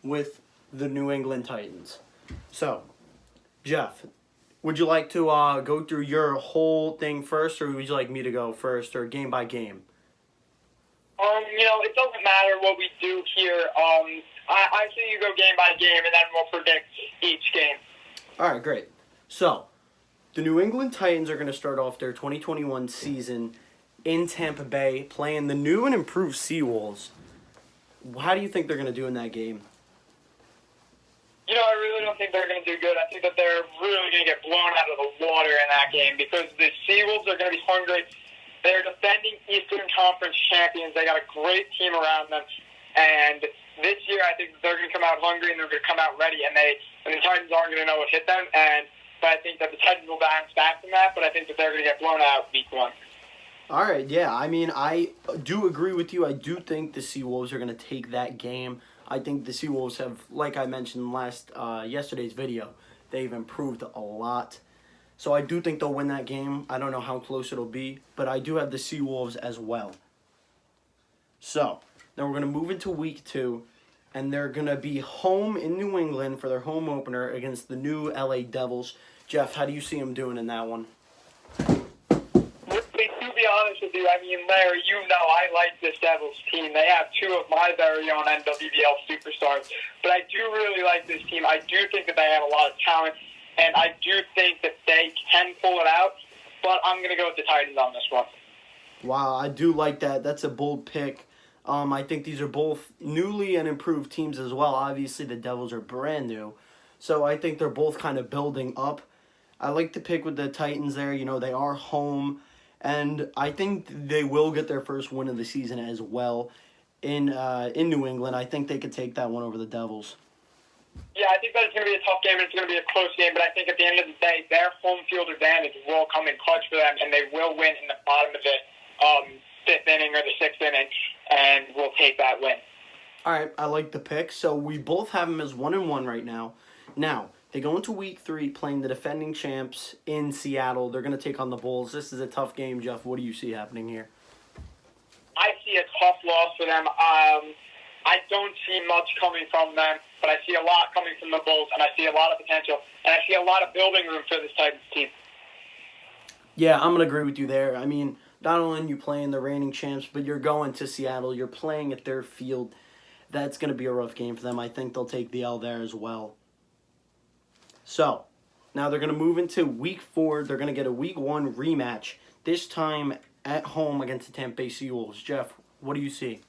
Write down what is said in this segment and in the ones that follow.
with the New England Titans. So, Jeff, would you like to go through your whole thing first, or would you like me to go first, or game by game? It doesn't matter what we do here. I say you go game by game, and then we'll predict each game. All right, great. So, the New England Titans are going to start off their 2021 season in Tampa Bay, playing the new and improved Seawolves. How do you think they're going to do in that game? I really don't think they're going to do good. I think that they're really going to get blown out of the water in that game because the Seawolves are going to be hungry. They're defending Eastern Conference champions. They got a great team around them. And this year, I think they're going to come out hungry and they're going to come out ready. And the Titans aren't going to know what hit them. But I think that the Titans will bounce back from that. But I think that they're going to get blown out week one. All right, yeah. I mean, I do agree with you. I do think the Seawolves are going to take that game. I think the Seawolves have, like I mentioned yesterday's video, they've improved a lot. So I do think they'll win that game. I don't know how close it'll be, but I do have the Seawolves as well. So, now we're going to move into week 2, and they're going to be home in New England for their home opener against the new LA Devils. Jeff, how do you see them doing in that one? To be honest with you, Larry, I like this Devils team. They have two of my very own NWBL superstars. But I do really like this team. I do think that they have a lot of talent, and I do think that they can pull it out. But I'm going to go with the Titans on this one. Wow, I do like that. That's a bold pick. I think these are both newly and improved teams as well. Obviously, the Devils are brand new. So I think they're both kind of building up. I like to pick with the Titans there. They are home. And I think they will get their first win of the season as well in New England. I think they could take that one over the Devils. Yeah, I think that it's going to be a tough game and it's going to be a close game. But I think at the end of the day, their home field advantage will come in clutch for them, and they will win in the bottom of the fifth inning or the sixth inning, and will take that win. All right, I like the pick. So we both have them as 1-1 right now. Now, they go into week 3 playing the defending champs in Seattle. They're going to take on the Bulls. This is a tough game, Jeff. What do you see happening here? I see a tough loss for them. I don't see much coming from them, but I see a lot coming from the Bulls, and I see a lot of potential, and I see a lot of building room for this Titans team. Yeah, I'm going to agree with you there. I mean, not only are you playing the reigning champs, but you're going to Seattle. You're playing at their field. That's going to be a rough game for them. I think they'll take the L there as well. So, now they're going to move into week 4. They're going to get a week 1 rematch, this time at home against the Tampa Bay Seawolves. Jeff, what do you see?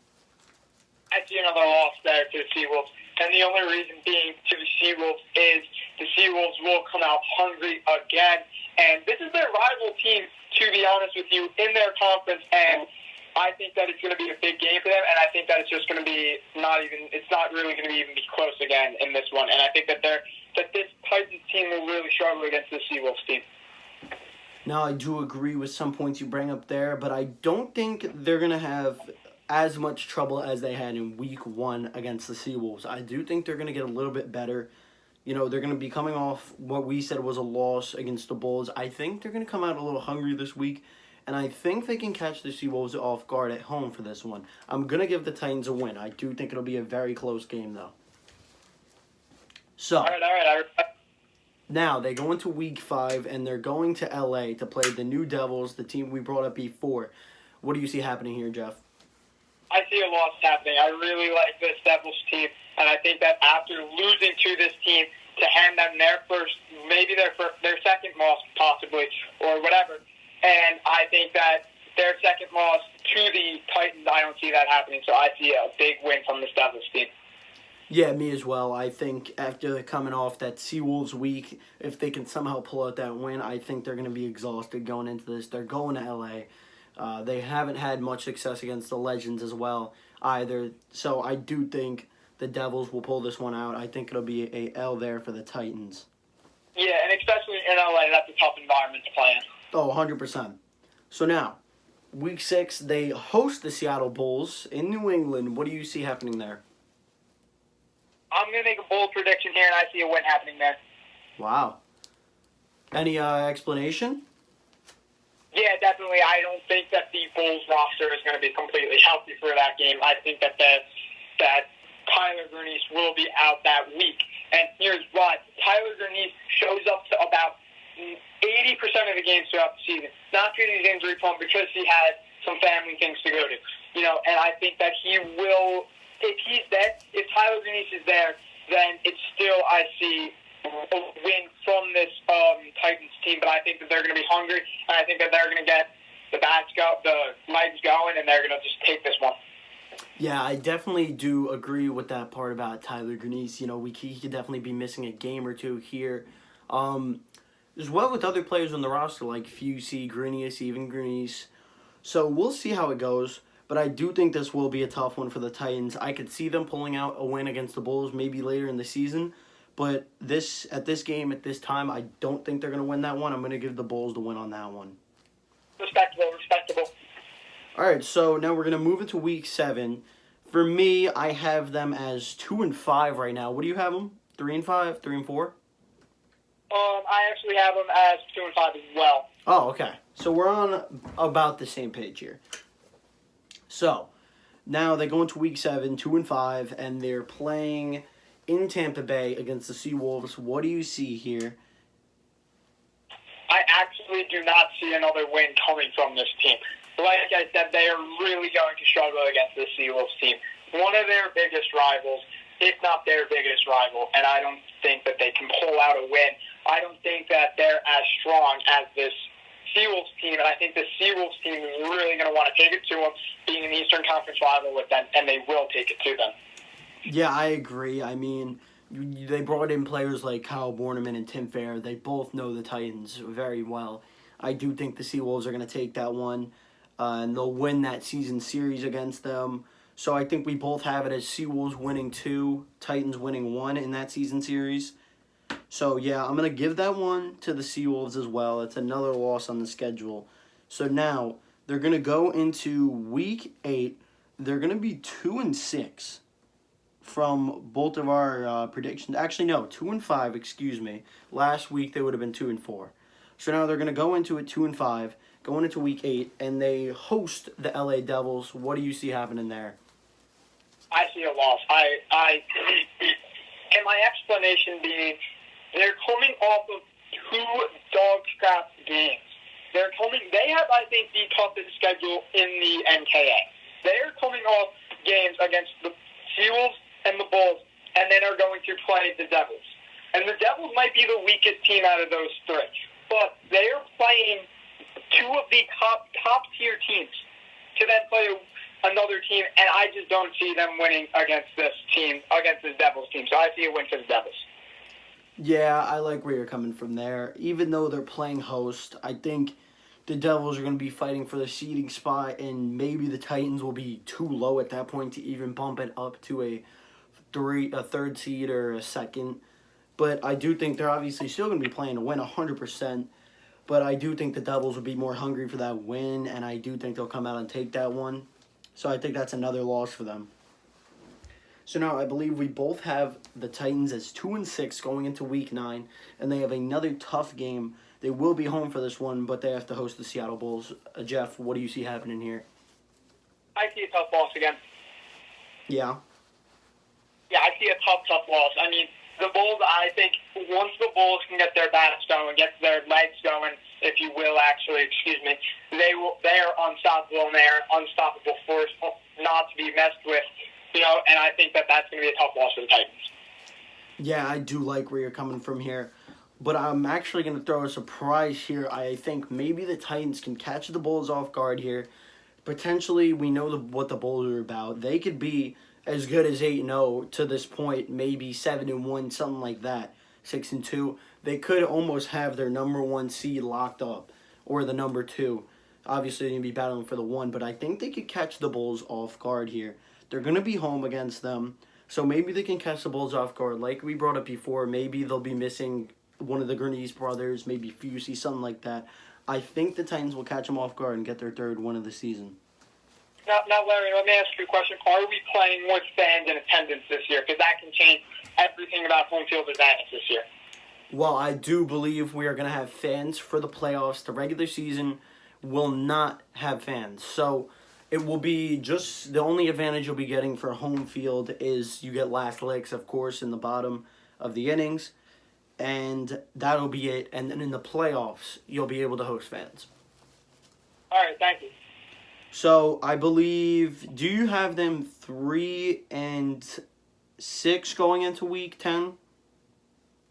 I see another loss there to the Seawolves. And the only reason being to the Seawolves is the Seawolves will come out hungry again. And this is their rival team, to be honest with you, in their conference. And I think that it's going to be a big game for them. And I think that it's just going to be it's not really going to even be close again in this one. And I think that this Titans team will really struggle against the Seawolves team. Now, I do agree with some points you bring up there, but I don't think they're going to have as much trouble as they had in week 1 against the Seawolves. I do think they're going to get a little bit better. They're going to be coming off what we said was a loss against the Bulls. I think they're going to come out a little hungry this week, and I think they can catch the Seawolves off guard at home for this one. I'm going to give the Titans a win. I do think it'll be a very close game, though. So, All right. now they go into week 5, and they're going to LA to play the new Devils, the team we brought up before. What do you see happening here, Jeff? I see a loss happening. I really like this Devils team, and I think that after losing to this team, to hand them their first, maybe their second loss possibly, or whatever, and I think that their second loss to the Titans, I don't see that happening, so I see a big win from this Devils team. Yeah, me as well. I think after coming off that Seawolves week, if they can somehow pull out that win, I think they're going to be exhausted going into this. They're going to LA. They haven't had much success against the Legends as well either. So I do think the Devils will pull this one out. I think it'll be a L there for the Titans. Yeah, and especially in LA, that's a tough environment to play in. Oh, 100%. So now, week 6, they host the Seattle Bulls in New England. What do you see happening there? I'm going to make a bold prediction here, and I see a win happening there. Wow. Any explanation? Yeah, definitely. I don't think that the Bulls roster is going to be completely healthy for that game. I think that Tyler Bernice will be out that week. And here's why. Tyler Bernice shows up to about 80% of the games throughout the season. Not because he's injury prone, because he has some family things to go to. And I think that he will, if he's there, if Tyler Bernice is there, then it's still, I see, a win from this Titans team. But I think that they're going to be hungry, and I think that they're going to get the legs going, and they're going to just take this one. Yeah, I definitely do agree with that part about Tyler Bernice. He could definitely be missing a game or two here. As well with other players on the roster like Fusey, Grenius, even Grenice. So we'll see how it goes. But I do think this will be a tough one for the Titans. I could see them pulling out a win against the Bulls maybe later in the season. But at this game, at this time, I don't think they're going to win that one. I'm going to give the Bulls the win on that one. Respectable. All right, so now we're going to move into Week 7. For me, I have them as 2-5 right now. What do you have them? 3-5? 3-4? I actually have them as 2-5 as well. Oh, okay. So we're on about the same page here. So, now they go into Week 7, 2-5, and they're playing in Tampa Bay against the Seawolves. What do you see here? I actually do not see another win coming from this team. Like I said, they are really going to struggle against the Seawolves team. One of their biggest rivals, if not their biggest rival, and I don't think that they can pull out a win. I don't think that they're as strong as this Seawolves team, and I think the Seawolves team is really going to want to take it to them, being an Eastern Conference rival with them, and they will take it to them. Yeah, I agree. I mean, they brought in players like Kyle Borneman and Tim Fair. They both know the Titans very well. I do think the Seawolves are going to take that one, and they'll win that season series against them. So I think we both have it as Seawolves winning 2, Titans winning 1 in that season series. So, yeah, I'm going to give that one to the Seawolves as well. It's another loss on the schedule. So now they're going to go into Week 8. They're going to be 2-6 from both of our predictions. Actually, no, 2-5, excuse me. Last week they would have been 2-4. So now they're going to go into it 2-5, going into Week 8, and they host the LA Devils. What do you see happening there? I see a loss. And my explanation being, they're coming off of 2 dog scrap games. They have, I think, the toughest schedule in the NKA. They're coming off games against the Seawolves and the Bulls, and then are going to play the Devils. And the Devils might be the weakest team out of those 3. But they are playing 2 of the top tier teams to then play another team, and I just don't see them winning against this Devils team. So I see a win for the Devils. Yeah, I like where you're coming from there. Even though they're playing host, I think the Devils are going to be fighting for the seeding spot, and maybe the Titans will be too low at that point to even bump it up to a third seed or a second. But I do think they're obviously still going to be playing to win 100%. But I do think the Devils will be more hungry for that win, and I do think they'll come out and take that one. So I think that's another loss for them. So now I believe we both have the Titans as 2-6 going into Week 9, and they have another tough game. They will be home for this one, but they have to host the Seattle Bulls. Jeff, what do you see happening here? I see a tough loss again. Yeah? Yeah, I see a tough loss. I mean, the Bulls, I think, once the Bulls can get their bats going, get their legs going, if you will, they are unstoppable, and they are unstoppable force not to be messed with, and I think that that's going to be a tough loss for the Titans. Yeah, I do like where you're coming from here. But I'm actually going to throw a surprise here. I think maybe the Titans can catch the Bulls off guard here. Potentially, we know what the Bulls are about. They could be as good as 8-0 to this point, maybe 7-1, something like that, 6-2. They could almost have their number 1 seed locked up, or the number 2. Obviously, they're going to be battling for the 1, but I think they could catch the Bulls off guard here. They're going to be home against them, so maybe they can catch the Bulls off guard. Like we brought up before, maybe they'll be missing one of the Grenice brothers, maybe Fusey, something like that. I think the Titans will catch them off guard and get their 3rd win of the season. Now, Larry, let me ask you a question. Are we playing with fans in attendance this year? Because that can change everything about home field advantage this year. Well, I do believe we are going to have fans for the playoffs. The regular season will not have fans. So It will be just the only advantage you'll be getting for home field is you get last licks, of course, in the bottom of the innings, and that'll be it. And then in the playoffs, you'll be able to host fans. All right, thank you. So I believe, do you have them 3-6 going into week 10?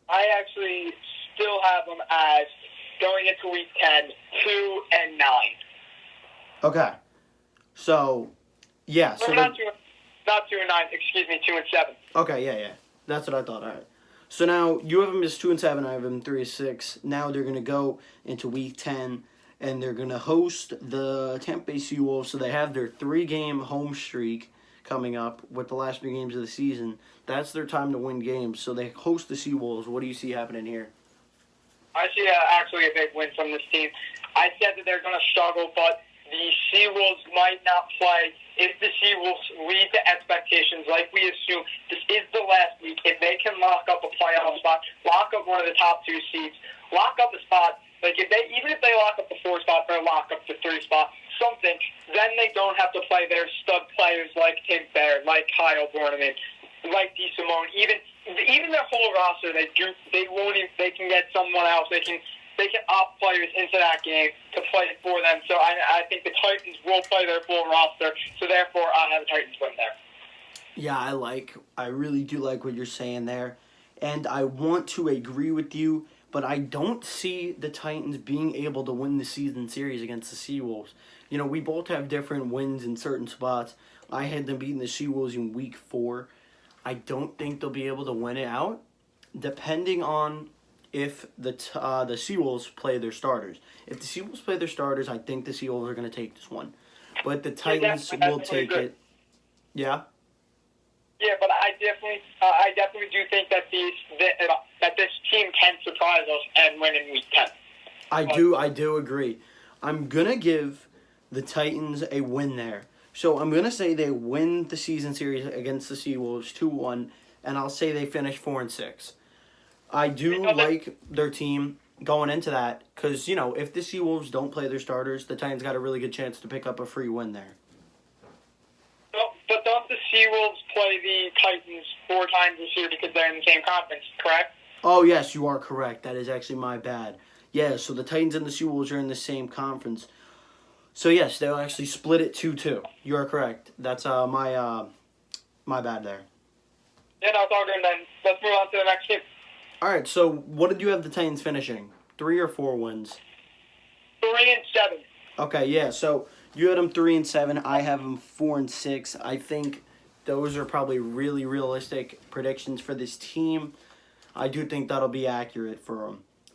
I actually still have them as going into week 10, 2-9. Okay. So, yeah. So not 2-9, excuse me, 2-7. Okay, yeah. That's what I thought. All right. So now you have them as 2-7. I have them 3-6. Now they're gonna go into week 10, and they're gonna host the Tampa Bay Seawolves. So they have their 3-game home streak coming up with the last 3 games of the season. That's their time to win games. So they host the Seawolves. What do you see happening here? I see actually a big win from this team. I said that they're going to struggle, but the Seawolves might not play. If the Seawolves lead to expectations like we assume, this is the last week. If they can lock up a playoff spot, lock up one of the top 2 seeds, lock up a spot, like even if they lock up the 4 spot or lock up the 3 spot, something, then they don't have to play their stud players like Tim Baird, like Kyle Borneman, like DeSimone. Even their whole roster, they can get someone else. They can opt players into that game to play for them. So I think the Titans will play their full roster. So therefore, I have the Titans win there. Yeah, I really do like what you're saying there, and I want to agree with you, but I don't see the Titans being able to win the season series against the Seawolves. You know, we both have different wins in certain spots. I had them beating the Seawolves in week 4. I don't think they'll be able to win it out, depending on if the Seawolves play their starters. If the Seawolves play their starters, I think the Seawolves are going to take this one. But the Titans will take it. Yeah? Yeah, but I definitely do think that this team can surprise us and win in week 10. I do agree. I'm going to give the Titans a win there. So I'm going to say they win the season series against the Seawolves 2-1, and I'll say they finish 4-6. I do like their team going into that because, you know, if the Seawolves don't play their starters, the Titans got a really good chance to pick up a free win there. But don't the Seawolves play the Titans 4 times this year because they're in the same conference, correct? Oh, yes, you are correct. That is actually my bad. Yeah, so the Titans and the Seawolves are in the same conference. So, yes, they'll actually split it 2-2. You are correct. That's my bad there. Yeah, no, it's all good then. Let's move on to the next team. All right, so what did you have the Titans finishing? 3 or 4 wins? 3-7. Okay, yeah, so you had them 3-7. I have them 4-6. I think those are probably really realistic predictions for this team. I do think that'll be accurate for them.